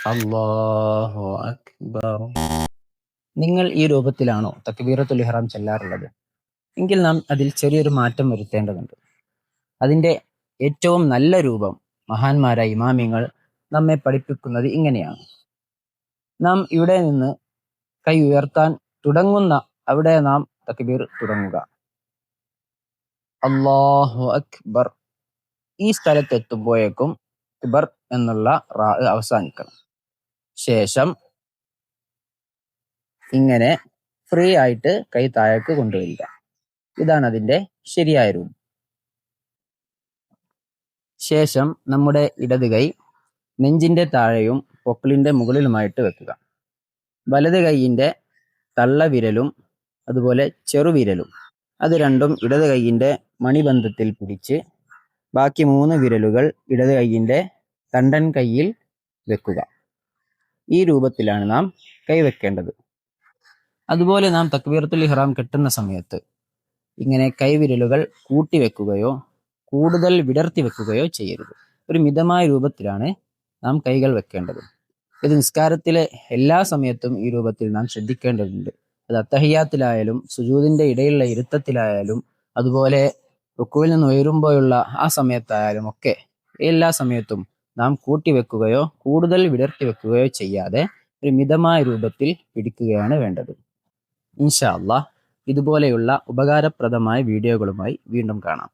അല്ലാഹു അക്ബർ. നിങ്ങൾ ഈ രൂപത്തിലാണോ തക്ബീറത്തുൽ ഇഹ്റാം ചെല്ലാറുള്ളത്? എങ്കിൽ നാം അതിൽ ചെറിയൊരു മാറ്റം വരുത്തേണ്ടതുണ്ട്. അതിന്റെ ഏറ്റവും നല്ല രൂപം മഹാന്മാരായ ഇമാമിങ്ങൾ നമ്മെ പഠിപ്പിക്കുന്നത് ഇങ്ങനെയാണ്. നാം ഇവിടെ നിന്ന് കൈ ഉയർത്താൻ തുടങ്ങുന്ന അവിടെ നാം തക്ബീർ തുടങ്ങുക. അല്ലാഹു അക്ബർ. ഈ സ്ഥലത്തെത്തുമ്പോഴേക്കും അക്ബർ എന്നുള്ള റാ അവസാനിക്കണം. ശേഷം ഇങ്ങനെ ഫ്രീ ആയിട്ട് കൈ താഴേക്ക് കൊണ്ടുവരിക. ഇതാണ് അതിന്റെ ശരിയായ രൂപം. ശേഷം നമ്മുടെ ഇടത് കൈ നെഞ്ചിന്റെ താഴെയും പൊക്കിളിന്റെ മുകളിലുമായിട്ട് വെക്കുക. വലത് കൈയിന്റെ തള്ളവിരലും അതുപോലെ ചെറുവിരലും അത് രണ്ടും ഇടത് കൈയിന്റെ മണിബന്ധത്തിൽ പിടിച്ച് ബാക്കി 3 വിരലുകൾ ഇടത് കൈയിന്റെ തണ്ടൻ കൈയിൽ വെക്കുക. ഈ രൂപത്തിലാണ് നാം കൈവെക്കേണ്ടത്. അതുപോലെ നാം തക്ബീറത്തുൽ ഇഹ്റാം കെട്ടുന്ന സമയത്ത് ഇങ്ങനെ കൈവിരലുകൾ കൂട്ടിവെക്കുകയോ കൂടുതൽ വിടർത്തി വെക്കുകയോ ചെയ്യരുത്. ഒരു മിതമായ രൂപത്തിലാണ് നാം കൈകൾ വെക്കേണ്ടത്. ഇത് നിസ്കാരത്തിലെ എല്ലാ സമയത്തും ഈ രൂപത്തിൽ നാം ശ്രദ്ധിക്കേണ്ടതുണ്ട്. അത് അത്തഹിയ്യാത്തിലായാലും സുജൂദിന്റെ ഇടയിലുള്ള ഇരുത്തത്തിലായാലും അതുപോലെ റുക്കുവിൽ നിന്ന് ഉയരുമ്പോഴുള്ള ആ സമയത്തായാലും ഒക്കെ എല്ലാ സമയത്തും നാം കൂട്ടിവെക്കുകയോ കൂടുതൽ വിടർത്തി വെക്കുകയോ ചെയ്യാതെ ഒരു മിതമായ രൂപത്തിൽ പിടിക്കുകയാണ് വേണ്ടത്. ഇൻഷാ അല്ലാഹ് ഇതുപോലെയുള്ള ഉപകാരപ്രദമായ വീഡിയോകളുമായി വീണ്ടും കാണാം.